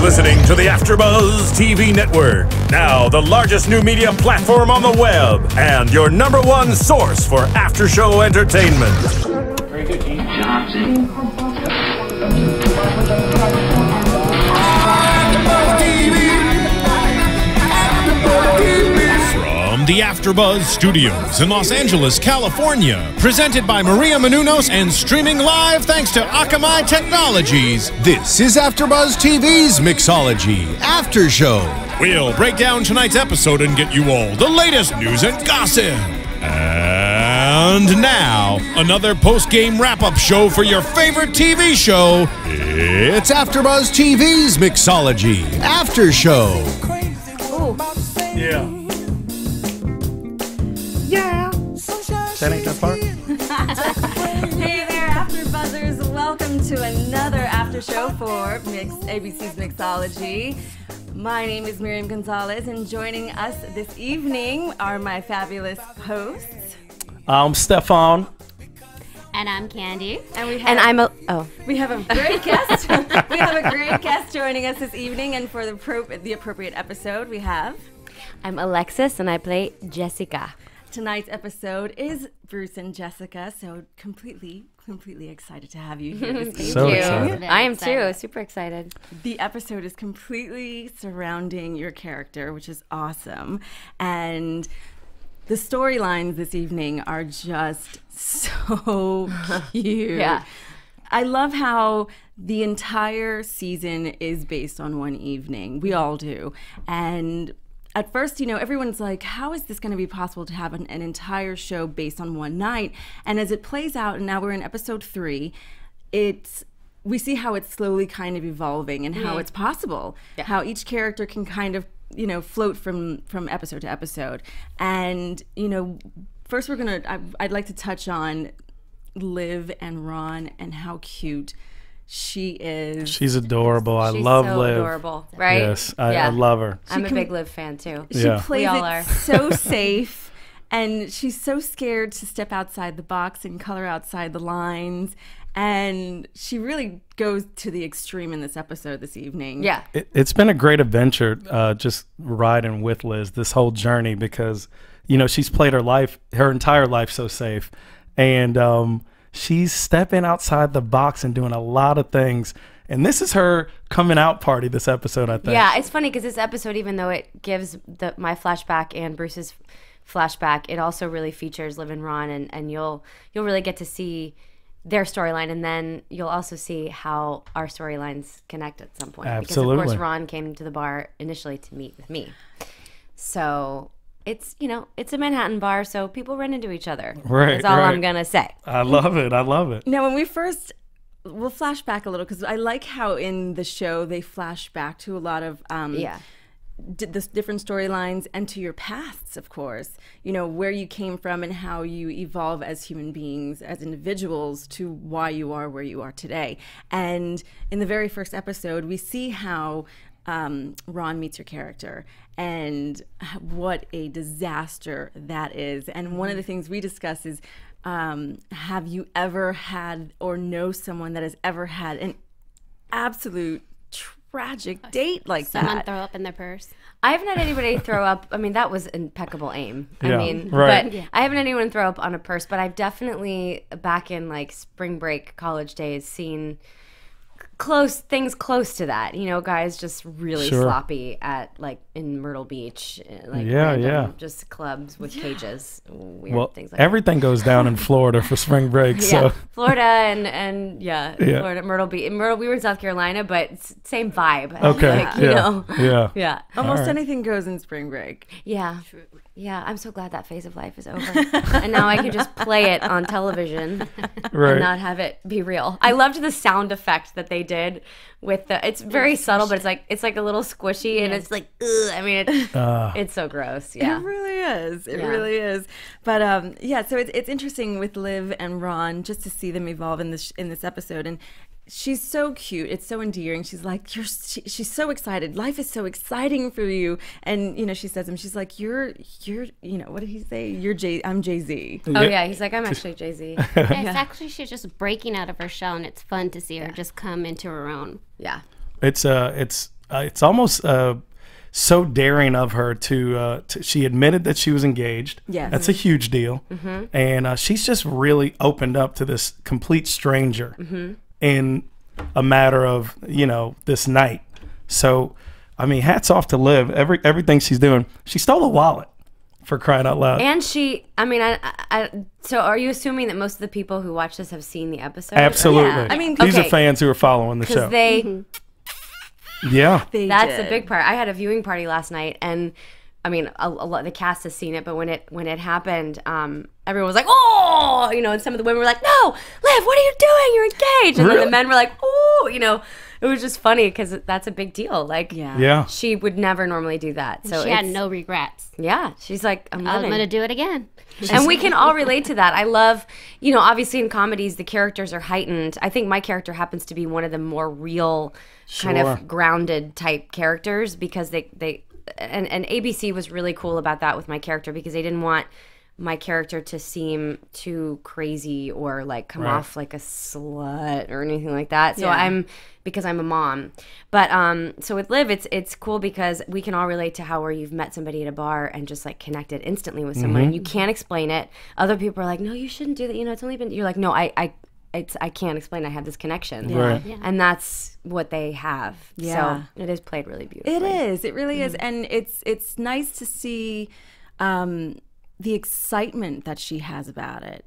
listening to the AFTERBUZZ TV Network, now the largest new media platform on the web, and your #1 source for after-show entertainment. Very good, Gene. Johnson. From the AFTERBUZZ Studios in Los Angeles, California, presented by Miriam Gonzalez and streaming live thanks to Akamai Technologies, this is AFTERBUZZ TV's Mixology After Show. We'll break down tonight's episode and get you all the latest news and gossip. And now, another post-game wrap-up show for your favorite TV show. It's AFTERBUZZ TV's Mixology After Show. Ooh. Yeah. Yeah. That ain't that part? Hey there, AfterBuzzers. Welcome to another after show for ABC's Mixology. My name is Miriam Gonzalez, and joining us this evening are my fabulous hosts. I'm Stephaune. And I'm Candice. And we have we have a great guest. We have a great guest joining us this evening, and for the appropriate episode, we have. I'm Alexis, and I play Jessica. Tonight's episode is Bruce and Jessica, so completely excited to have you here this evening. So excited. I am too, super excited. The episode is completely surrounding your character, which is awesome. And the storylines this evening are just so cute. Yeah. I love how the entire season is based on one evening. We all do. And at first, everyone's like, how is this going to be possible to have an entire show based on one night? And as it plays out, and now we're in episode 3, we see how it's slowly kind of evolving and how it's possible, how each character can kind of, float from episode to episode. And, first I'd like to touch on Liv and Ron and how cute she is. She's adorable. I love so Liv. Adorable, right? Yes, I love her. I'm a big Liv fan too. She plays we all it are. so safe, and she's so scared to step outside the box and color outside the lines. And she really goes to the extreme in this episode this evening. Yeah. It's been a great adventure just riding with Liz this whole journey because, she's played her entire life so safe. And she's stepping outside the box and doing a lot of things. And this is her coming out party this episode, I think. Yeah, it's funny because this episode, even though it gives my flashback and Bruce's flashback, it also really features Liv and Ron, and you'll really get to see their storyline, and then you'll also see how our storylines connect at some point. Absolutely. Because of course Ron came to the bar initially to meet with me. So it's a Manhattan bar, so people run into each other. Right. That's all I'm gonna say. I love it. I love it. Now, we'll flash back a little because I like how in the show they flash back to a lot of the different storylines and to your pasts, of course, where you came from and how you evolve as human beings, as individuals, to why you are where you are today. And in the very first episode, we see how Ron meets your character and what a disaster that is. And one of the things we discuss is, have you ever had or know someone that has ever had an absolute tragic date like Someone that? throw up in their purse. I haven't had anybody throw up. I mean, that was impeccable aim. Right. But I haven't had anyone throw up on a purse. But I've definitely, back in like spring break, college days, seen things close to that. Guys just really sloppy at in Myrtle Beach, random, just clubs with cages, weird things like everything goes down in Florida for spring break. So Florida and Florida, Myrtle Beach. We were in South Carolina, but same vibe. Okay. Yeah. Almost anything goes in spring break. Yeah. Yeah, I'm so glad that phase of life is over. And now I can just play it on television and not have it be real. I loved the sound effect that they did with it's very subtle, but it's like a little squishy and it's like, ugh. I mean, it's so gross. Yeah. It really is. It really is. But so it's interesting with Liv and Ron just to see them evolve in this episode. And she's so cute. It's so endearing. She's like, she's so excited. Life is so exciting for you. And, she says to him, she's like, you're, what did he say? I'm Jay-Z. Oh, yeah. He's like, I'm actually Jay-Z. It's actually, she's just breaking out of her shell, and it's fun to see her just come into her own. Yeah. It's it's almost so daring of her to she admitted that she was engaged. Yes. That's a huge deal. And she's just really opened up to this complete stranger in a matter of, you know, this night. So, I mean, hats off to Liv. Everything she's doing. She stole a wallet, for crying out loud. And so are you assuming that most of the people who watch this have seen the episode? Absolutely. Yeah. I mean, these are fans who are following the show. They, yeah. that's a big part. I had a viewing party last night, and I mean, a lot the cast has seen it, but when it happened, everyone was like, "Oh," you know, and some of the women were like, "No, Liv, what are you doing? You're engaged." And then the men were like, "Oh," you know. It was just funny because that's a big deal. Like, she would never normally do that. So she had no regrets. Yeah, she's like, I'm going to do it again. And we can all relate to that. I love, you know, obviously in comedies, the characters are heightened. I think my character happens to be one of the more real, kind of grounded type characters because they ABC was really cool about that with my character because they didn't want my character to seem too crazy or like come off like a slut or anything like that. So because I'm a mom. But so with Liv, it's cool because we can all relate to how where you've met somebody at a bar and just like connected instantly with someone and you can't explain it. Other people are like, no, you shouldn't do that. You know, it's only been, you're like, no, I can't explain. I have this connection. Right. Yeah. And that's what they have. Yeah. So it is played really beautifully. It is. It really is. And it's nice to see the excitement that she has about it.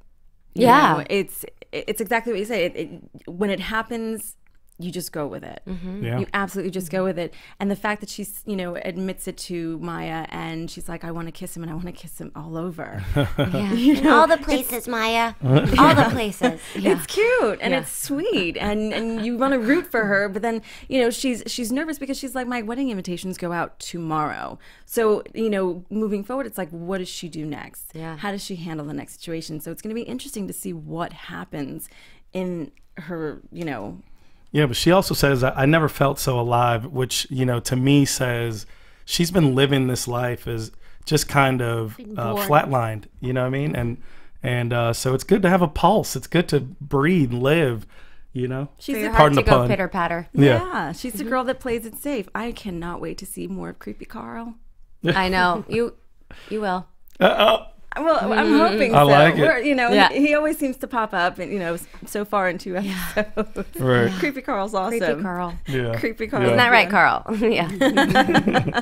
You know, it's exactly what you say. When it happens, you just go with it. Yeah. You absolutely just go with it. And the fact that she's, you know, admits it to Maya and she's like, I want to kiss him and I want to kiss him all over. You know, all the places, Maya. All the places. It's cute and it's sweet and you want to root for her, but then, you know, she's nervous because she's like, my wedding invitations go out tomorrow. So, you know, moving forward, it's like, what does she do next? Yeah. How does she handle the next situation? So it's going to be interesting to see what happens in her, you know. Yeah, but she also says, I never felt so alive, which, you know, to me says she's been living this life as just kind of flatlined, you know what I mean? And so it's good to have a pulse. It's good to breathe, live, you know? She's a heart to go pitter patter. Yeah, she's the girl that plays it safe. I cannot wait to see more of Creepy Carl. I know. You will. Well, I'm hoping I so. like it. You know, he always seems to pop up, and you know, so far in 2 episodes. Right. Creepy Carl's awesome. Creepy Carl. Yeah. Creepy Carl. Isn't that right, Carl? Yeah.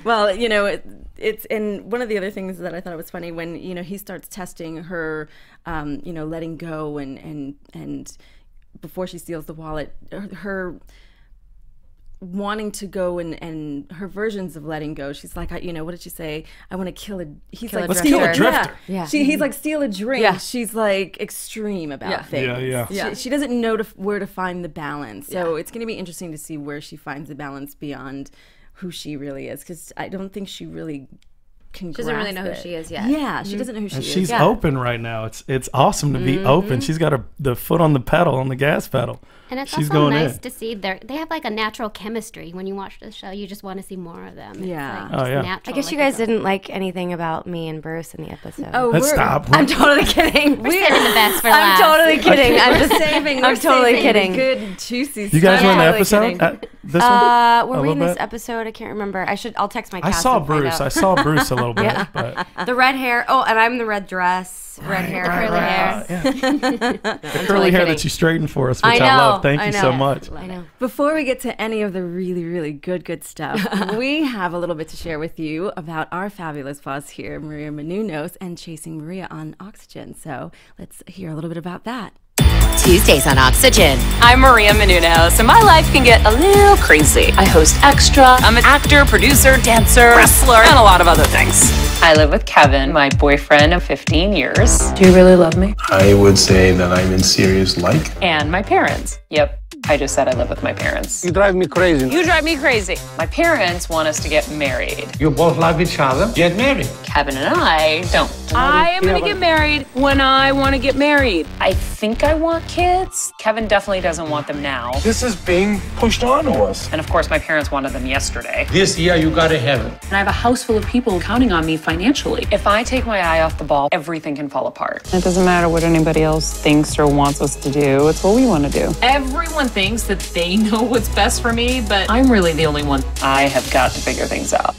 Well, you know, it's and one of the other things that I thought was funny when, you know, he starts testing her, you know, letting go and before she steals the wallet, her wanting to go and her versions of letting go. She's like, you know, what did she say? I want to kill a. He's like, let's kill a drifter. Yeah. He's like, steal a drink. Yeah. She's like extreme about things. Yeah. She doesn't know where to find the balance. So it's going to be interesting to see where she finds the balance beyond who she really is, because I don't think she really can. She doesn't really know who she is yet. Yeah, she doesn't know who she is. She's open right now. It's awesome to be open. She's got the foot on the pedal, on the gas pedal. And it's She's also going nice in. to see they have like a natural chemistry. When you watch the show, you just want to see more of them. Yeah. It's like Oh, yeah. natural, I guess you guys didn't like anything about me and Bruce in the episode. Oh, Let's stop. I'm totally kidding. We're saving the best for I'm last. totally kidding. I'm just saving. I'm totally kidding. Good juicy. You guys Yeah. were in the Totally episode? kidding. This one? Were A we in little this bit? episode? I can't remember. I'll text my I cast saw and find Bruce. out. I saw Bruce a little bit. But The red hair. Oh, and I'm the red dress, red hair, curly hair. Yeah. The curly totally hair kidding. that you straightened for us, which I know. I love. Thank I you know. so much. I know. Before we get to any of the really, really good stuff, we have a little bit to share with you about our fabulous boss here, Miriam Gonzalez, and Chasing Maria on Oxygen. So let's hear a little bit about that. Tuesdays on Oxygen. I'm Miriam Gonzalez, and my life can get a little crazy. I host Extra. I'm an actor, producer, dancer, wrestler, and a lot of other things. I live with Kevin, my boyfriend of 15 years. Do you really love me? I would say that I'm in serious like. And my parents. Yep, I just said I live with my parents. You drive me crazy. You drive me crazy. My parents want us to get married. You both love each other. Get married. Kevin and I don't. I am going to get married when I want to get married. I think I want kids. Kevin definitely doesn't want them now. This is being pushed on to us. And of course, my parents wanted them yesterday. This year you gotta have it. And I have a house full of people counting on me financially. If I take my eye off the ball, everything can fall apart. It doesn't matter what anybody else thinks or wants us to do. It's what we want to do. Everyone thinks that they know what's best for me, but I'm really the only one. I have got to figure things out.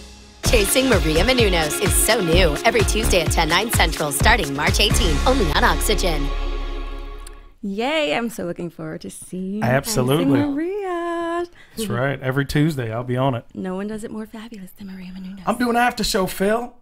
Chasing Maria Menounos is so new. Every Tuesday at 10, 9 Central, starting March 18, only on Oxygen. Yay, I'm so looking forward to seeing Absolutely. Maria. That's right. Every Tuesday, I'll be on it. No one does it more fabulous than Maria Menounos. I'm doing after show, Phil.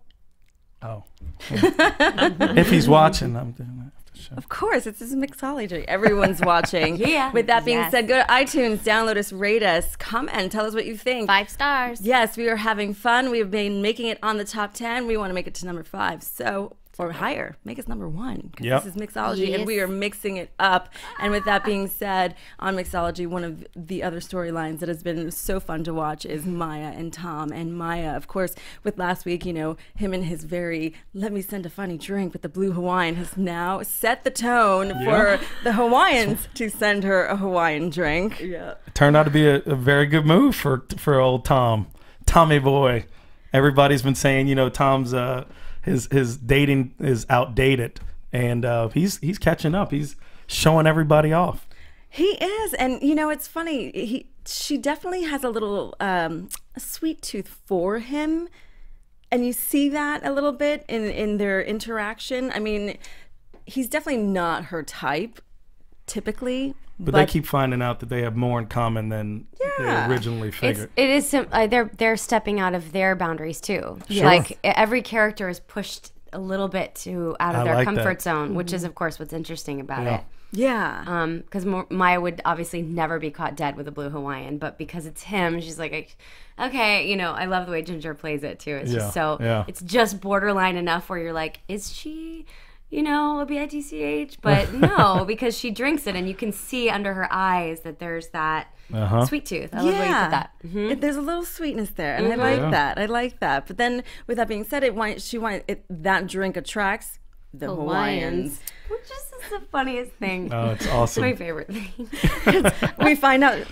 Oh. Yeah. If he's watching, I'm doing after show. Of course, it's this mixology. Everyone's watching. Yeah. With that being said, go to iTunes, download us, rate us, comment, tell us what you think. 5 stars. Yes, we are having fun. We have been making it on the top 10. We want to make it to number 5. So, or higher, make us number 1. Yep. This is mixology, Yes. and we are mixing it up. And with that being said, on mixology, one of the other storylines that has been so fun to watch is Maya and Tom. And Maya, of course, with last week, you know, him and his very "let me send a funny drink" with the blue Hawaiian has now set the tone for the Hawaiians to send her a Hawaiian drink. Yeah, It turned out to be a very good move for old Tommy boy. Everybody's been saying, you know, Tom's his dating is outdated, and he's catching up. He's showing everybody off. he is. And you know, it's funny, she definitely has a little a sweet tooth for him, and you see that a little bit in their interaction. I mean, he's definitely not her type typically, but they keep finding out that they have more in common than they originally figured. They're stepping out of their boundaries too. Sure. Like every character is pushed a little bit out of their like comfort that. zone, which is of course what's interesting about it. Yeah. Because Maya would obviously never be caught dead with a blue Hawaiian, but because it's him, she's like, okay, you know, I love the way Ginger plays it too. It's just it's just borderline enough where you're like, is she, you know, a bitch? But no, because she drinks it and you can see under her eyes that there's that sweet tooth. I love the way you put that. Mm-hmm. There's a little sweetness there, and I like that. I like that. But then, with that being said, that drink attracts the Hawaiians. Which is the funniest thing. Oh, it's awesome. It's my favorite thing. We find out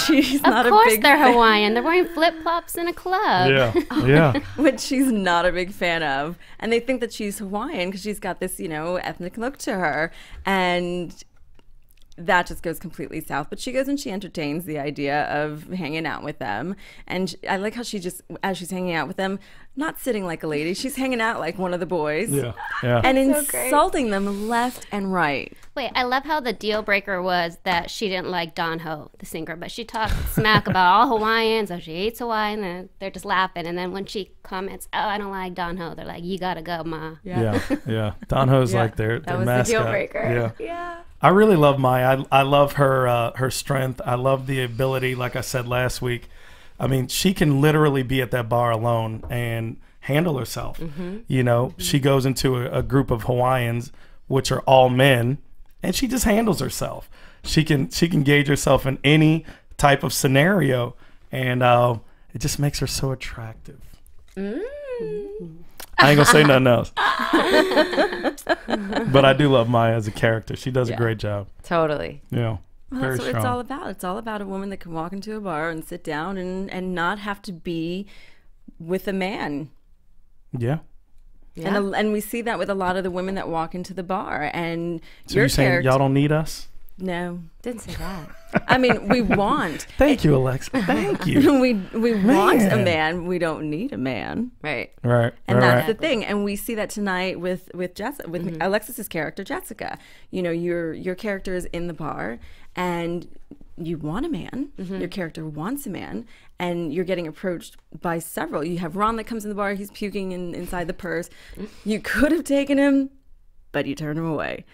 she's not a big Of course they're fan. Hawaiian. They're wearing flip-flops in a club. Yeah. Which she's not a big fan of. And they think that she's Hawaiian because she's got this, you know, ethnic look to her. And that just goes completely south. But she goes and she entertains the idea of hanging out with them. And I like how she just, as she's hanging out with them, not sitting like a lady, she's hanging out like one of the boys. Yeah. And insulting them left and right. Wait, I love how the deal breaker was that she didn't like Don Ho, the singer, but she talked smack about all Hawaiians, or she hates Hawaiian, and they're just laughing. And then when she comments, "Oh, I don't like Don Ho," they're like, "You gotta go, ma." Yeah. Don Ho's like their That was mascot. the deal breaker. Yeah. I really love Maya. I love her strength. I love the ability, like I said last week. I mean, she can literally be at that bar alone and handle herself. Mm-hmm. You know, she goes into a group of Hawaiians, which are all men, and she just handles herself. She can gauge herself in any type of scenario, and it just makes her so attractive. I ain't gonna say nothing else. But I do love Maya as a character. She does a great job. Totally. Yeah. Well, Very that's what strong. it's all about. It's all about a woman that can walk into a bar and sit down and not have to be with a man. Yeah. And we see that with a lot of the women that walk into the bar. And So you're saying y'all don't need us? No. Didn't say that. I mean, we want. Thank you, Alexa. Thank you. we want a man. We don't need a man. Right. Right. And that's the thing. And we see that tonight with Jessica, with Alexis's character, Jessica. You know, your character is in the bar and you want a man. Your character wants a man. And you're getting approached by several. You have Ron that comes in the bar. He's puking inside the purse. You could have taken him, but you turn him away.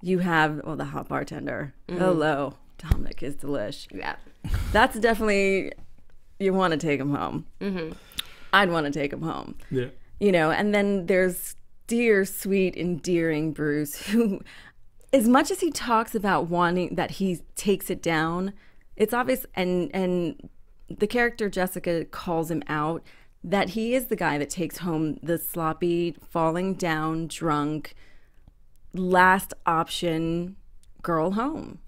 You have, the hot bartender. Hello. Dominic is delish. Yeah. That's definitely, you want to take him home. I'd want to take him home. Yeah. You know, and then there's dear, sweet, endearing Bruce, who, as much as he talks about wanting that he takes it down, it's obvious, and the character Jessica calls him out, that he is the guy that takes home the sloppy, falling down, drunk, last option girl home.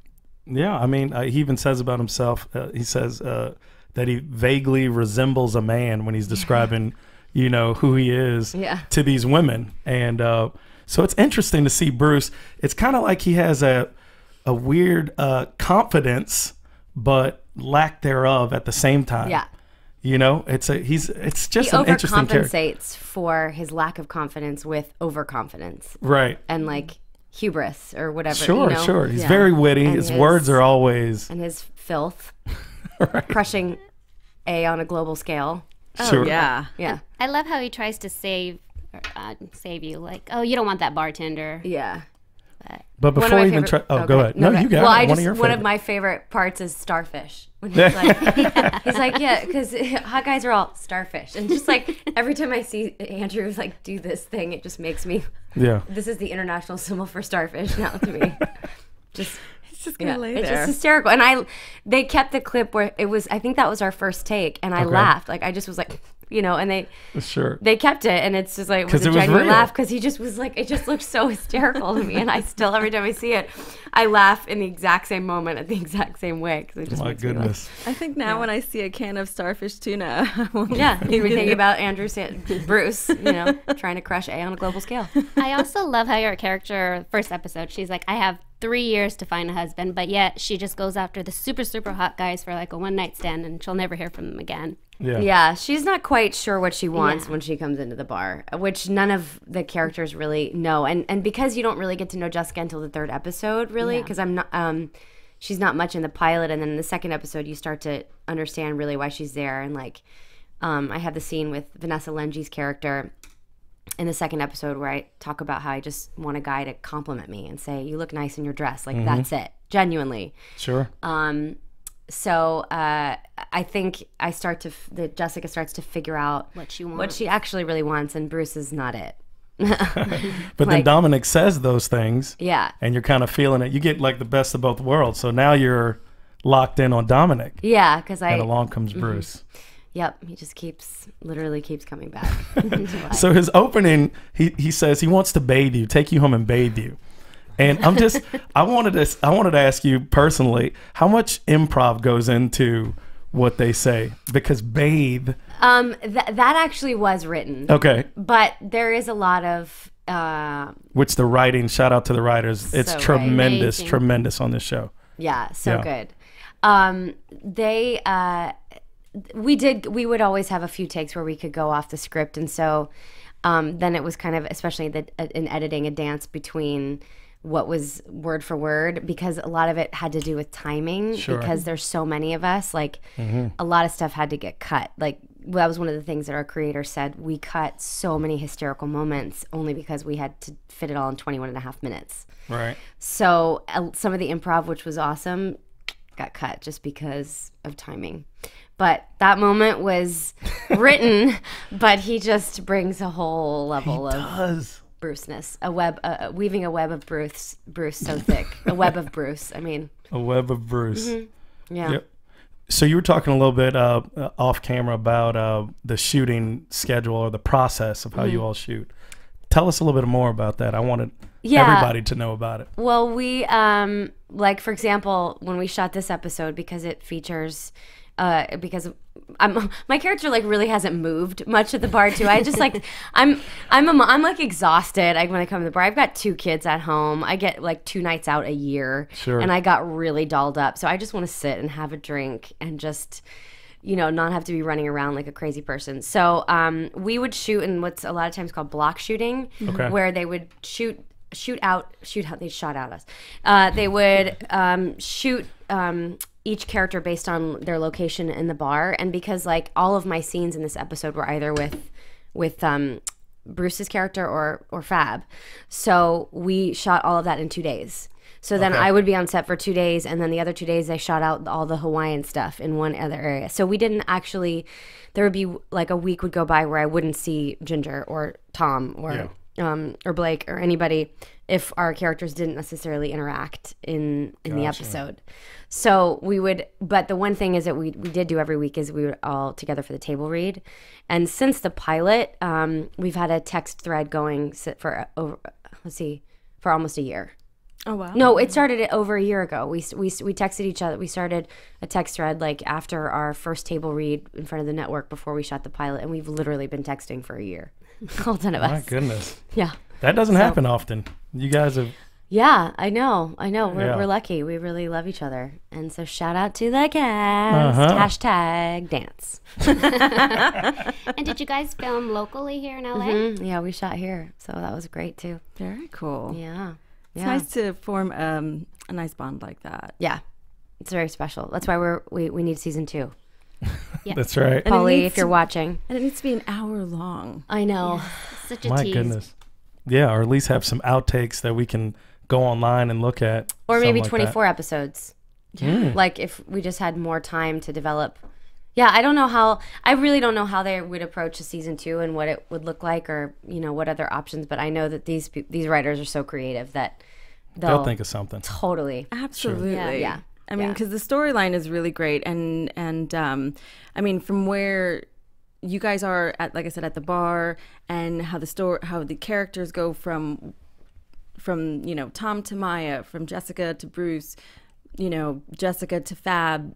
Yeah, I mean, he even says about himself, he says that he vaguely resembles a man when he's describing, you know, who he is to these women. And so it's interesting to see Bruce. It's kind of like he has a weird confidence, but lack thereof at the same time. Yeah. You know, it's just an interesting character. He overcompensates for his lack of confidence with overconfidence. Right. And like hubris or whatever. Sure, you know? sure. He's very witty. And his words are always. And his filth. Right. Crushing A on a global scale. Sure. Yeah. Yeah. I love how he tries to save you. Like, oh, you don't want that bartender. Yeah. But before he even try, go ahead. No, you got it. One of my favorite parts is Starfish. When he's like, yeah, because hot guys are all starfish, and just like every time I see Andrew like do this thing, it just makes me. Yeah. This is the international symbol for starfish now to me. Just. It's just gonna lay there. It's just hysterical, and they kept the clip where it was. I think that was our first take, and I laughed. Like I just was like. You know, and they kept it, and it's just like it was a genuine laugh because he just was like, it just looked so hysterical to me, and I still every time I see it, I laugh in the exact same moment at the exact same way because it just makes me laugh. I think now when I see a can of starfish tuna, you were thinking about Bruce, you know, trying to crush A on a global scale. I also love how your character, first episode, she's like, I have 3 years to find a husband, but yet she just goes after the super, super hot guys for like a one night stand, and she'll never hear from them again. Yeah, she's not quite sure what she wants when she comes into the bar, which none of the characters really know. And because you don't really get to know Jessica until the 3rd episode, really, because I'm not, she's not much in the pilot, and then in the 2nd episode you start to understand really why she's there. And like, I have the scene with Vanessa Lengy's character in the 2nd episode where I talk about how I just want a guy to compliment me and say, "You look nice in your dress." Like that's it, genuinely. Sure. So I think Jessica starts to figure out what she wants, what she actually really wants, and Bruce is not it. But then Dominic says those things, and you're kind of feeling it. You get like the best of both worlds. So now you're locked in on Dominic. Yeah, because and along comes Bruce. Yep, he just literally keeps coming back. So his opening, he says he wants to bathe you, take you home and bathe you. And I wanted to ask you personally, how much improv goes into what they say? Because bathe. That actually was written. Okay. But there is a lot of. Which the writing, shout out to the writers. It's tremendous, tremendous on this show. Yeah, good. We would always have a few takes where we could go off the script. And so then it was kind of, especially in editing, a dance between what was word for word, because a lot of it had to do with timing. Because there's so many of us, like a lot of stuff had to get cut. Like that was one of the things that our creator said, we cut so many hysterical moments only because we had to fit it all in 21.5 minutes. Right. So some of the improv, which was awesome, got cut just because of timing. But that moment was written, but he just brings a whole level of Bruceness, weaving a web of Bruce so thick, a web of Bruce. I mean, a web of Bruce. Yeah. Yep. So you were talking a little bit off camera about the shooting schedule or the process of how you all shoot. Tell us a little bit more about that. I wanted everybody to know about it. Well, we like, for example, when we shot this episode, because it features. Because my character like really hasn't moved much at the bar too. I just like I'm like exhausted when I come to the bar. I've got 2 kids at home. I get like 2 nights out a year, and I got really dolled up. So I just want to sit and have a drink and just, you know, not have to be running around like a crazy person. So we would shoot in what's a lot of times called block shooting, where they would shoot out. They shot at us. They would shoot. Each character based on their location in the bar, and because like all of my scenes in this episode were either with Bruce's character or Fab, so we shot all of that in 2 days. So then I would be on set for 2 days, and then the other 2 days I shot out all the Hawaiian stuff in one other area. So we didn't actually. There would be like a week would go by where I wouldn't see Ginger or Tom or Blake or anybody if our characters didn't necessarily interact in the episode. So we would, but the one thing is that we did do every week is we were all together for the table read. And since the pilot, we've had a text thread going for almost a year. Oh, wow. No, it started over a year ago. We texted each other. We started a text thread like after our first table read in front of the network before we shot the pilot. And we've literally been texting for a year. All 10 of us. My goodness. Yeah. That doesn't happen often. You guys have Yeah, I know. We're lucky. We really love each other. And so shout out to the cast. Hashtag dance. And did you guys film locally here in LA? Yeah, we shot here. So that was great too. Very cool. Yeah. It's nice to form a nice bond like that. Yeah. It's very special. That's why we need season 2. Yeah. That's right. Polly, if you're watching. And it needs to be an hour long. I know. Yeah. Such a My tease. goodness. Yeah, or at least have some outtakes that we can go online and look at. Or maybe like 24 episodes. Yeah. Like if we just had more time to develop. Yeah, I really don't know how they would approach a season 2 and what it would look like, or, you know, what other options. But I know that these writers are so creative that they'll think of something. Totally. Absolutely. Yeah. I mean, because the storyline is really great. And I mean, from where you guys are at, like I said, at the bar, and how the characters go from you know, Tom to Maya, from Jessica to Bruce, you know, Jessica to Fab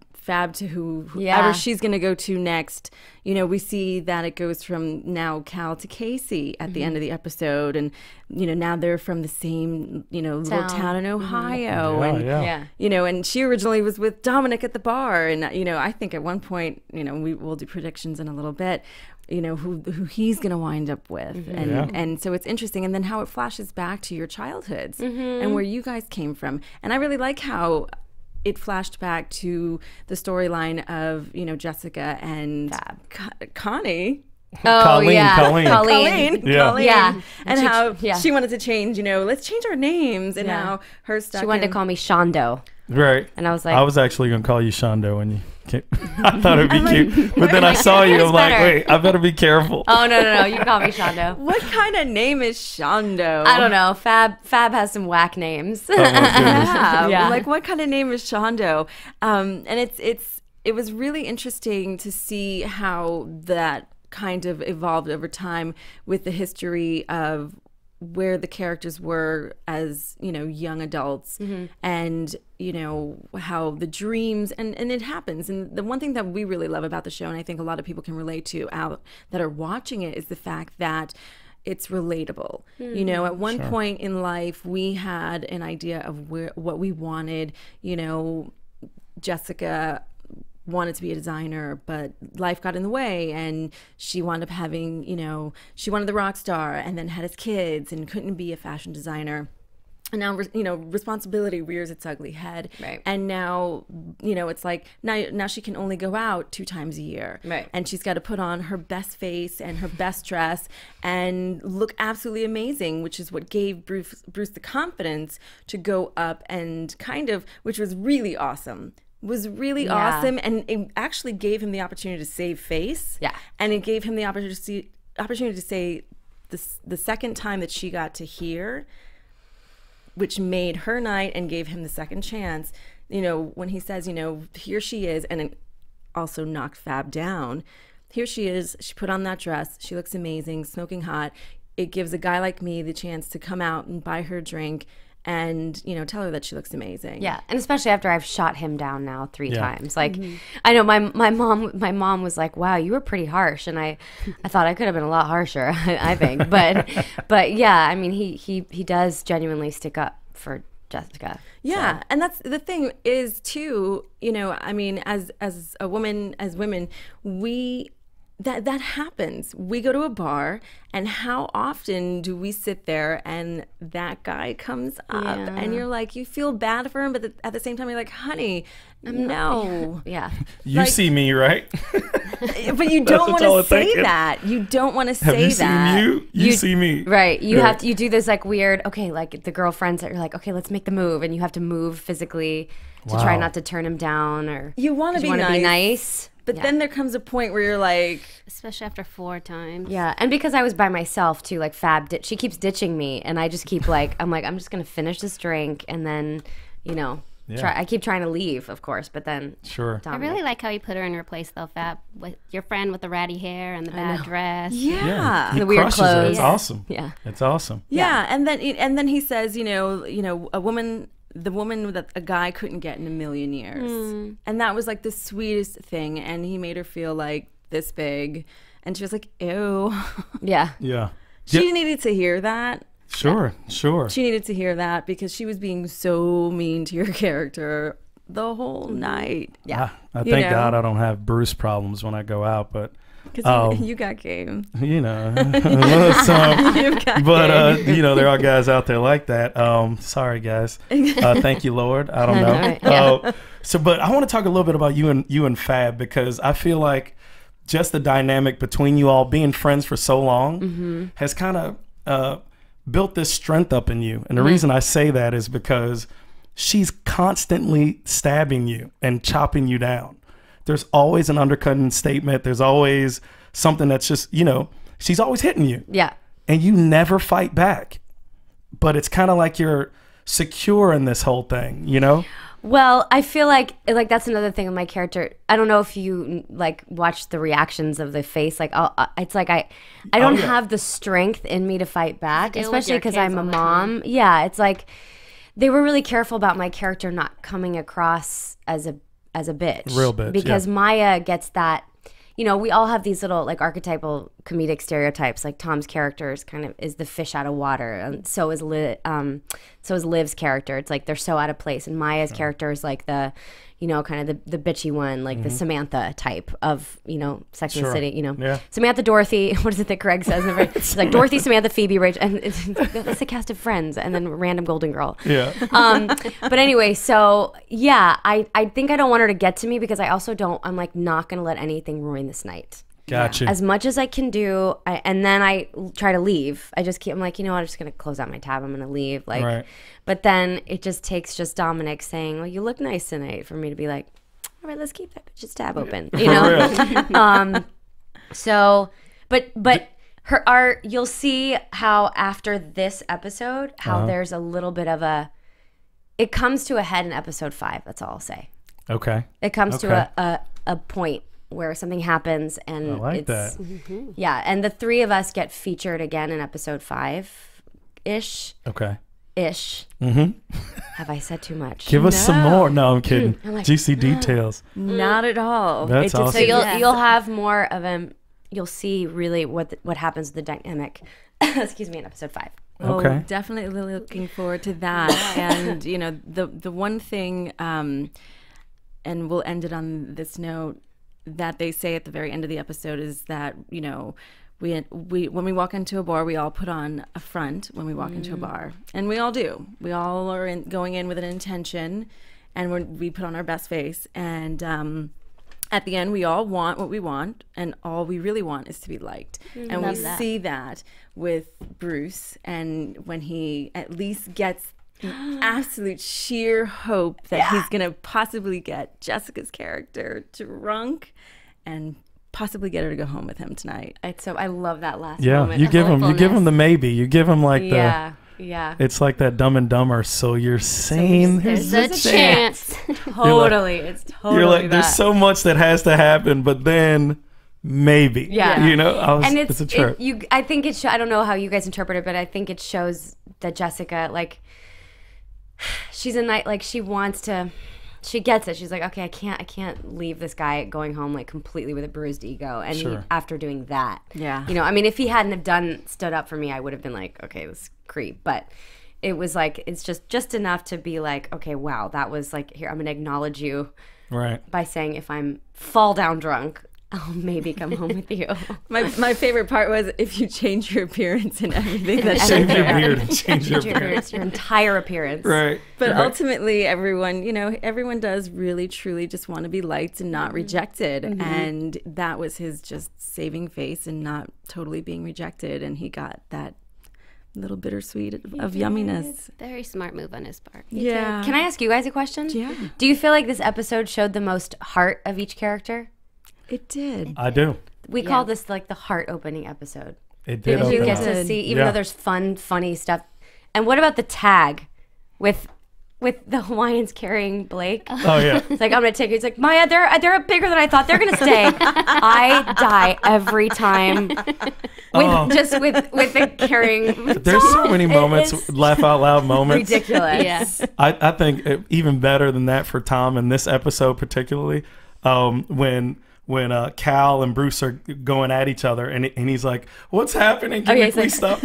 to whoever she's going to go to next. You know, we see that it goes from now Cal to Casey at the end of the episode. And, you know, now they're from the same, you know, little town in Ohio. And, you know, and she originally was with Dominic at the bar. And, you know, I think at one point, you know, we'll do predictions in a little bit, you know, who he's going to wind up with. And so it's interesting. And then how it flashes back to your childhoods and where you guys came from. And I really like how it flashed back to the storyline of, you know, Jessica and Connie. Oh, Colleen, yeah. Colleen. Yeah. And how she wanted to change, you know, let's change our names. And how her stuff. She wanted to call me Shondo. Right. And I was like, I was actually going to call you Shondo when you came. I thought it'd be cute. But then I saw you. I'm like, wait, I better be careful. Oh, no. You call me Shondo. What kind of name is Shondo? I don't know. Fab has some whack names. Oh, my goodness. Yeah. Like, what kind of name is Shondo? And it was really interesting to see how that kind of evolved over time with the history of where the characters were as, you know, young adults, and, you know, how the dreams and it happens. And the one thing that we really love about the show, and I think a lot of people can relate to out that are watching it, is the fact that it's relatable. You know, at one point in life, we had an idea of what we wanted. You know, Jessica wanted to be a designer, but life got in the way, and she wound up having, you know, she wanted the rock star, and then had his kids and couldn't be a fashion designer. And now, you know, responsibility rears its ugly head. Right. And now, you know, it's like now she can only go out 2 times a year. Right. And she's got to put on her best face and her best dress and look absolutely amazing, which is what gave Bruce the confidence to go up and kind of, which was really awesome. Awesome, and it actually gave him the opportunity to save face. Yeah. And it gave him the opportunity to say the second time that she got to hear, which made her night and gave him the second chance. You know, when he says, you know, here she is, and it also knocked Fab down. Here she is, she put on that dress, she looks amazing, smoking hot. It gives a guy like me the chance to come out and buy her a drink and, you know, tell her that she looks amazing. Yeah, and especially after I've shot him down now 3 times. Like, I know my mom was like, "Wow, you were pretty harsh," and I thought I could have been a lot harsher. I think, but yeah, I mean, he does genuinely stick up for Jessica. Yeah, so. and that's the thing is too. You know, I mean, as women, we. That happens. We go to a bar, and how often do we sit there and that guy comes up, and you're like, you feel bad for him, but at the same time, you're like, honey, no. Yeah. You see me, right? But you don't want to say that. You don't want to say that. Have you seen you? You see me. Right. You do this like weird, okay, like the girlfriends that you're like, okay, let's make the move, and you have to move physically to try not to turn him down, or you want to be nice. But then there comes a point where you're like... Especially after 4 times. Yeah, and because I was by myself, too, like Fab, she keeps ditching me, and I just keep like, I'm just going to finish this drink, and then, you know, I keep trying to leave, of course, but then... Sure. Dominic. I really like how you put her in her place, though, Fab, with your friend with the ratty hair and the bad dress. Yeah. The weird clothes. It's awesome. Yeah. It's awesome. Yeah, and then he says, you know, the woman that a guy couldn't get in a million years. And that was like the sweetest thing. And he made her feel like this big. And she was like, ew. Yeah. Yeah. She needed to hear that. Sure. She needed to hear that because she was being so mean to your character the whole night. Yeah. I thank God I don't have Bruce problems when I go out, but because you got game. You know. You've got but game. you know, there are guys out there like that. Sorry guys. Thank you, Lord. I don't know. But I want to talk a little bit about you and Fab, because I feel like just the dynamic between you all being friends for so long has kind of built this strength up in you. And the reason I say that is because she's constantly stabbing you and chopping you down. There's always an undercutting statement. There's always something that's just, you know, she's always hitting you. Yeah. And you never fight back. But it's kind of like you're secure in this whole thing, you know? Well, I feel like that's another thing of my character. I don't know if you like watch the reactions of the face. Like, it's like I don't have the strength in me to fight back, especially because I'm a mom. Yeah, it's like they were really careful about my character not coming across as a bitch. Real bitch. Because Maya gets that. You know, we all have these little like archetypal comedic stereotypes. Like Tom's character is the fish out of water, and so is Liv's character. It's like they're so out of place, and Maya's character is like the, you know, kind of the bitchy one, like the Samantha type of, you know, Sex and the City. You know, Samantha, Dorothy. What is it that Greg says? It's like Dorothy, Samantha, Phoebe, Rach, and it's a cast of friends, and then random Golden Girl. Yeah. But anyway, so yeah, I think I don't want her to get to me because I also don't. I'm like not gonna let anything ruin this night. Gotcha. As much as I can do, and then I try to leave. I'm like, you know what? I'm just gonna close out my tab. I'm gonna leave. Like, right. But then it just takes Dominic saying, "Well, you look nice tonight," for me to be like, "All right, let's keep that bitch's tab open." You know. So, but you'll see how after this episode, how there's a little bit of it comes to a head in episode 5. That's all I'll say. Okay. It comes to a point where something happens, and I like that. Yeah, and the 3 of us get featured again in episode 5-ish. Okay. Ish. Have I said too much? Give us some more. No, I'm kidding. Juicy details. Not at all. That's awesome. So you'll have more of them. You'll see really what happens to the dynamic. Excuse me, in episode 5. Okay. Oh, definitely looking forward to that. And you know, the one thing, and we'll end it on this note, that they say at the very end of the episode is that, you know, we when we walk into a bar, we all put on a front when we walk into a bar, and we all do. We all are going in with an intention, and we put on our best face, and at the end, we all want what we want, and all we really want is to be liked. And we see that with Bruce, and when he at least gets the absolute sheer hope that he's going to possibly get Jessica's character drunk and possibly get her to go home with him tonight. So I love that last moment. Yeah, you give him the maybe. You give him like yeah. It's like that Dumb and Dumber. So you're saying there's a chance. Totally, it's totally. You're like, there's so much that has to happen, but then maybe. Yeah, you know, and it's a trip. I think it. I don't know how you guys interpret it, but I think it shows that Jessica, like, she's a night, like, she wants to. She gets it. She's like, okay, I can't leave this guy going home like completely with a bruised ego. And after doing that, you know, I mean, if he hadn't have stood up for me, I would have been like, okay, this creep. But it was like, it's just enough to be like, okay, wow, that was like, here, I'm gonna acknowledge you, by saying if I'm fall down drunk, I'll maybe come home with you. My favorite part was if you change your appearance and everything. Change your beard and change your appearance. Your entire appearance. Right. But ultimately, everyone does really, truly just want to be liked and not rejected. And that was his just saving face and not totally being rejected. And he got that little bittersweet of yumminess. Very smart move on his part. Yeah. Can I ask you guys a question? Yeah. Do you feel like this episode showed the most heart of each character? It did. I do. We call this like the heart opening episode. It did. You get to see, even though there's funny stuff. And what about the tag with the Hawaiians carrying Blake? Oh yeah. It's like, I'm gonna take it. It's like, Maya, they're bigger than I thought. They're gonna stay. I die every time. With the carrying. There's so many moments, laugh out loud moments. Ridiculous. Yeah. I think even better than that for Tom in this episode particularly, when when Cal and Bruce are going at each other, and he's like, "What's happening? Can you please stop?"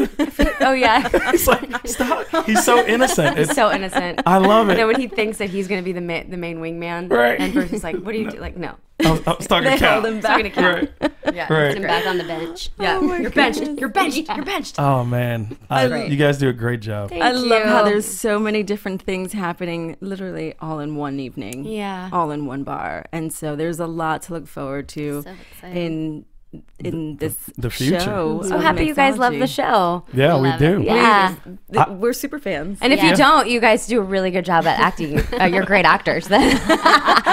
Oh yeah, he's like, "Stop!" He's so innocent. It's so innocent. I love it. And then when he thinks that he's going to be the main wingman, right? And Bruce is like, "What do you do?" Like, no. I was talking to Cal. Right. Yeah. Right. Put him back on the bench. Yeah. You're benched. You're benched. You're benched. Oh man, you guys do a great job. I love how there's so many different things happening, literally all in one evening. Yeah. All in one bar, and so there's a lot to look forward to in this the future. show. So happy you guys love the show. Yeah, we do. Yeah. We're super fans. And if you don't, you guys do a really good job at acting. You're great actors then.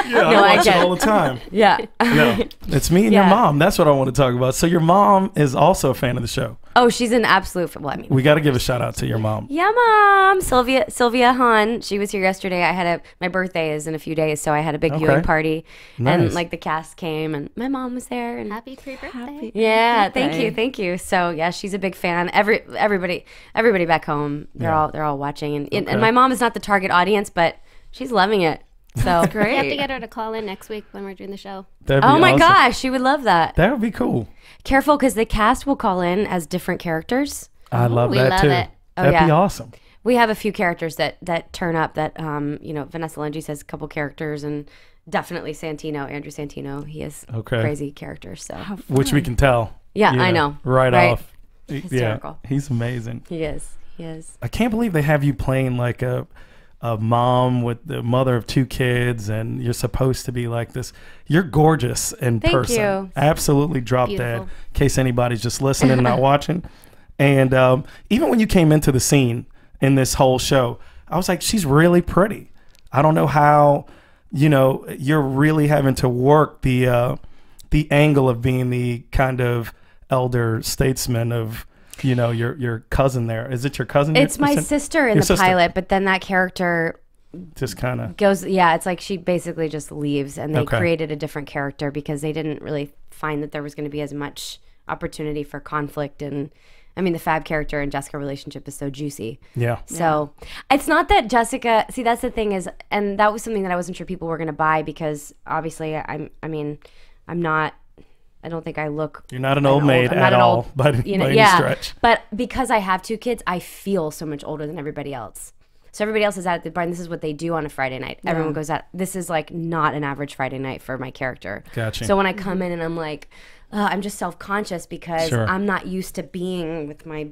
I watch it all the time. Yeah. No, it's me and your mom. That's what I want to talk about. So your mom is also a fan of the show. Oh, she's an absolute. Well, I mean, we got to give a shout out to your mom. Yeah, mom, Sylvia Hahn. She was here yesterday. I had my birthday is in a few days, so I had a big viewing party, and like the cast came, and my mom was there. And happy pre-birthday. Yeah, thank you. So yeah, she's a big fan. Everybody back home, they're all watching, and my mom is not the target audience, but she's loving it. So great. We have to get her to call in next week when we're doing the show. Oh my gosh, she would love that. That would be cool. Careful, because the cast will call in as different characters. I love that too. It. That'd be awesome. We have a few characters that turn up. That Vanessa Lenges has a couple characters, and definitely Andrew Santino. He has crazy characters. So which we can tell. Yeah, I know. Right off. Hysterical. Yeah, he's amazing. He is. I can't believe they have you playing like a mom with the mother of 2 kids, and you're supposed to be like this. You're gorgeous in person. Thank you. Absolutely drop dead, in case anybody's just listening and not watching. And even when you came into the scene in this whole show, I was like, she's really pretty. I don't know how, you're really having to work the angle of being the kind of elder statesman of, your cousin there. Is it your cousin? It's my sister in the pilot, but then that character just kind of goes. Yeah, it's like she basically just leaves, and they created a different character because they didn't really find that there was going to be as much opportunity for conflict. And I mean, the Fab character and Jessica relationship is so juicy. Yeah. So it's not that Jessica. See, that's the thing is, and that was something that I wasn't sure people were going to buy because obviously, I'm not. I don't think I look. You're not an old maid at all, by any stretch. But because I have 2 kids, I feel so much older than everybody else. So everybody else is out at the bar, and this is what they do on a Friday night. Yeah. Everyone goes out. This is like not an average Friday night for my character. Gotcha. So when I come in and I'm like, I'm just self-conscious because I'm not used to being with my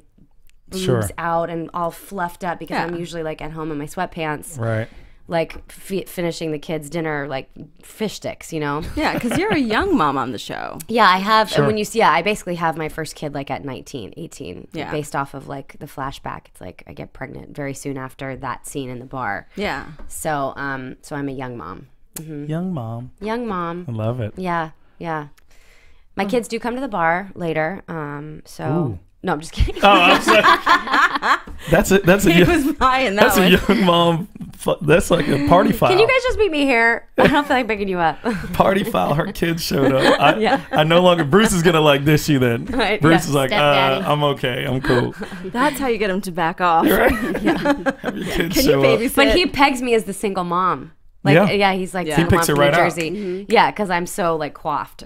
boobs out and all fluffed up because I'm usually like at home in my sweatpants. Right. Like finishing the kids' dinner, like fish sticks, Yeah, because you're a young mom on the show. Yeah, I have. And when you see, I basically have my first kid like at 19, 18, based off of like the flashback. It's like I get pregnant very soon after that scene in the bar. Yeah. So, so I'm a young mom. Mm-hmm. Young mom. I love it. Yeah. My kids do come to the bar later. So. Ooh. No, I'm just kidding. Oh, I'm sorry. That's a young mom. That's like a party file. Can you guys just meet me here? I don't feel like picking you up. Party file. Her kids showed up. I no longer. Bruce is gonna like dish you then. Right, Bruce is like, I'm okay. I'm cool. That's how you get him to back off. Right? Have your kids show up. But he pegs me as the single mom. Like, he's like single mom from New Jersey. Mm-hmm. Yeah, because I'm so like coiffed,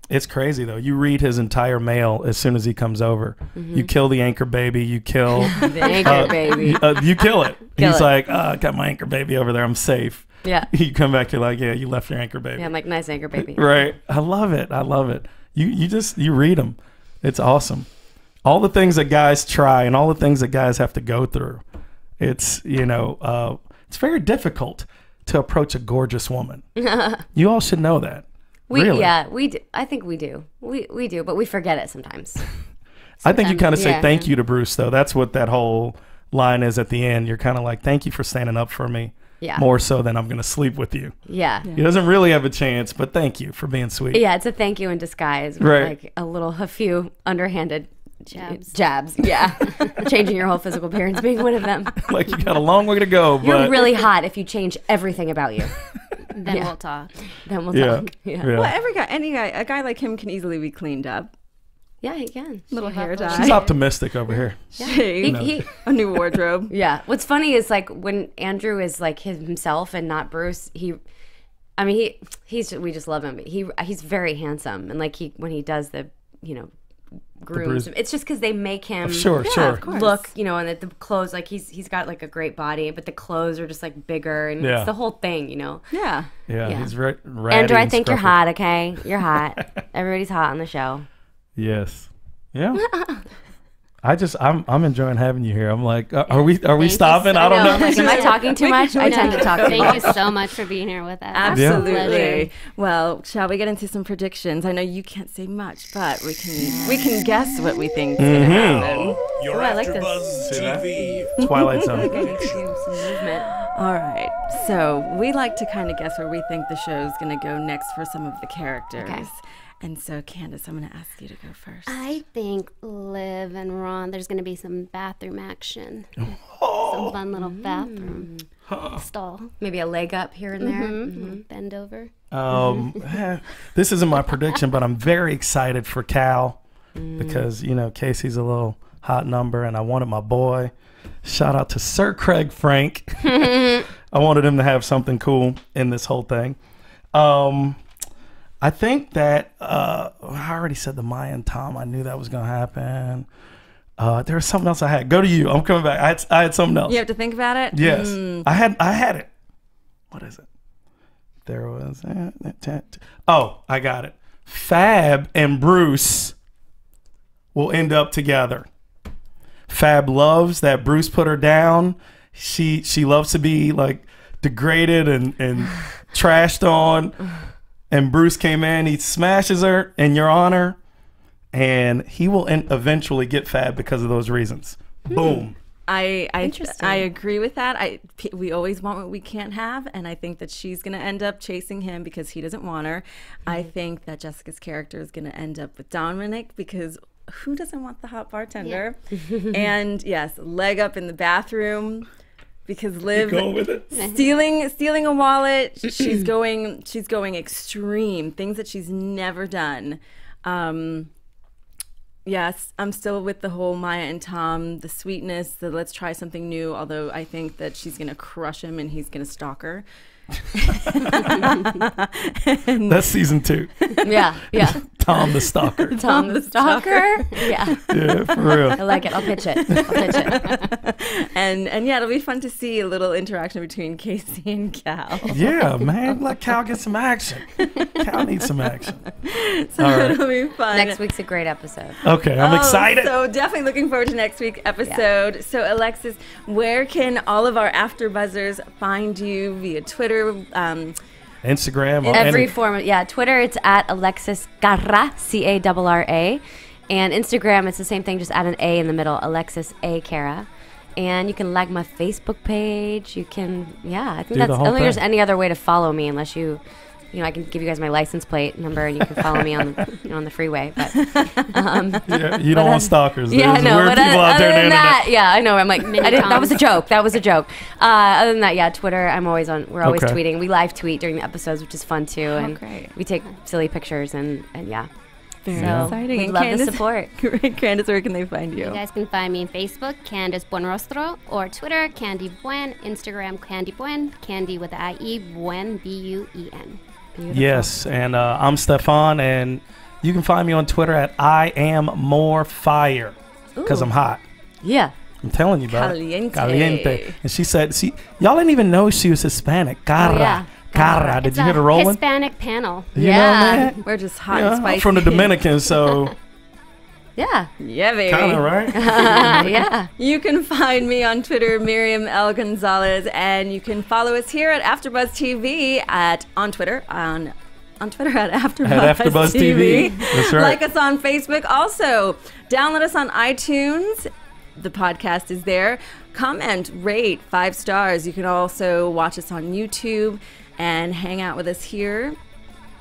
It's crazy though. You read his entire mail as soon as he comes over. Mm-hmm. You kill the anchor baby. You kill the anchor baby. You kill it. He's like, I got my anchor baby over there. I'm safe. Yeah. You come back. You're like, you left your anchor baby. Yeah, I'm like, nice anchor baby. Right. I love it. You read them. It's awesome. All the things that guys try and all the things that guys have to go through. It's it's very difficult to approach a gorgeous woman. You all should know that. We do. I think we do. We do, but we forget it sometimes. I think you kind of say thank you to Bruce, though. That's what that whole line is at the end. You're kind of like, thank you for standing up for me. Yeah. More so than I'm going to sleep with you. Yeah. He doesn't really have a chance, but thank you for being sweet. Yeah, it's a thank you in disguise. Right. Like a few underhanded jabs. Yeah. Changing your whole physical appearance being one of them. Like you got a long way to go. You're really hot if you change everything about you. Then we'll talk. Talk. Yeah. Well, a guy like him can easily be cleaned up. Yeah, he can. Little hair dye. She's optimistic over here. Yeah. A new wardrobe. Yeah. What's funny is like when Andrew is like himself and not Bruce, I mean, we just love him. He's very handsome, and like when he does the, grooms, it's just because they make him sure look, and the clothes, like he's got like a great body, but the clothes are just like bigger, and it's the whole thing, Yeah. He's ratty. Andrew, I think scruffy. you're hot. Okay, you're hot. Everybody's hot on the show. Yes. Yeah. I'm enjoying having you here. I'm like, are we stopping? I don't know. Like, am I talking too much? I tend to talk too much. Thank you so much for being here with us. Absolutely. Yeah. Well, shall we get into some predictions? I know you can't say much, but we can guess what we think is going to happen. Your I like AfterBuzz TV Twilight Zone. Some movement. All right. So we like to kind of guess where we think the show's going to go next for some of the characters. Okay. And so, Candice, I'm going to ask you to go first. I think Liv and Ron, there's going to be some bathroom action. Some fun little bathroom stall. Maybe a leg up here and there. Bend over. This isn't my prediction, but I'm very excited for Cal because, Casey's a little hot number, and I wanted my boy. Shout out to Sir Craig Frank. I wanted him to have something cool in this whole thing. I think that I already said the Maya and Tom. I knew that was going to happen. There was something else I had. Go to you. I'm coming back. I had something else. You have to think about it? Yes. I had it. What is it? There was... Oh, I got it. Fab and Bruce will end up together. Fab loves that Bruce put her down. She loves to be like degraded and trashed on. And Bruce came in, he smashes her in your honor, and he will eventually get Fab because of those reasons. Boom. I agree with that. We always want what we can't have, and I think that she's going to end up chasing him because he doesn't want her. I think that Jessica's character is going to end up with Dominic because who doesn't want the hot bartender? Yeah. And yes, leg up in the bathroom. Because Liv stealing a wallet, she's going extreme, things that she's never done. Yes, I'm still with the whole Maya and Tom, the sweetness, the let's try something new, although I think that she's gonna crush him and he's gonna stalk her. That's season 2. Yeah. Tom the stalker. Tom the stalker. Yeah, for real. I like it. I'll pitch it. And yeah, it'll be fun to see a little interaction between Casey and Cal. Yeah, man, let Cal get some action. Cal needs some action. So it'll be fun. Next week's a great episode. Okay, I'm excited. So definitely looking forward to next week's episode. Yeah. So Alexis, where can all of our AfterBuzzers find you via Twitter? Instagram, every form. Yeah, Twitter, it's at Alexis Carra, Carra, and Instagram, it's the same thing, just add an A in the middle, Alexis A Carra. And you can like my Facebook page. You can, I think I don't think there's any other way to follow me unless I can give you guys my license plate number and you can follow me on on the freeway. But you don't want stalkers. Yeah, There's weird people out there on the internet. Yeah, I know. I'm like, that was a joke. Other than that, Twitter, I'm always on. We're always tweeting. We live tweet during the episodes, which is fun too. And great. We take silly pictures and yeah. Very exciting. We love the support. Great. Candice, where can they find you? You guys can find me on Facebook, Candice Buenrostro, or Twitter, Candy Buen, Instagram, Candy Buen, Candy with the I-E, Buen, B-U-E-N. Beautiful. Yes, and I'm Stephaune, and you can find me on Twitter at I am more fire because I'm hot. Yeah. I'm telling you about Caliente. And she said, y'all didn't even know she was Hispanic. Carra. Carra. Did you hear the rolling? Hispanic panel. You know that? We're just hot and spicy. I'm from the Dominican, so... Yeah, baby. Kind of, right? Yeah. You can find me on Twitter, Miriam L. Gonzalez, and you can follow us here at AfterBuzz TV on Twitter at AfterBuzz TV. That's right. Like us on Facebook. Also, download us on iTunes. The podcast is there. Comment, rate 5 stars. You can also watch us on YouTube and hang out with us here.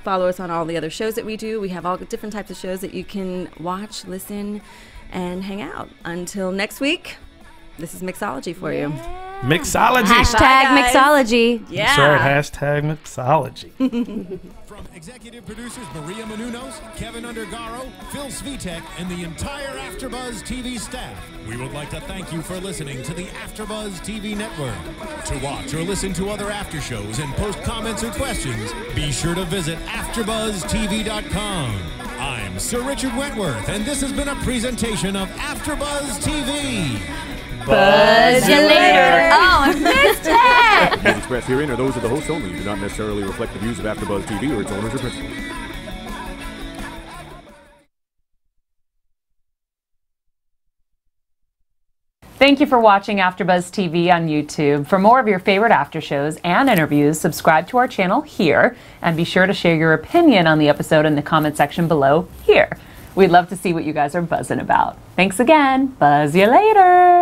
Follow us on all the other shows that we do. We have all different types of shows that you can watch, listen, and hang out. Until next week, this is Mixology for you. Mixology. Hashtag Mixology. Yeah. That's right. Hashtag Mixology. From executive producers Maria Menounos, Kevin Undergaro, Phil Svitek, and the entire AfterBuzz TV staff, we would like to thank you for listening to the AfterBuzz TV network. To watch or listen to other after shows and post comments or questions, be sure to visit AfterBuzzTV.com. I'm Sir Richard Wentworth, and this has been a presentation of AfterBuzz TV. Buzz you later. Oh, I missed it. Views expressed herein are those of the hosts only and do not necessarily reflect the views of AfterBuzz TV or its owners or principals. Thank you for watching AfterBuzz TV on YouTube. For more of your favorite after shows and interviews, subscribe to our channel here, and be sure to share your opinion on the episode in the comment section below here. We'd love to see what you guys are buzzing about. Thanks again. Buzz you later.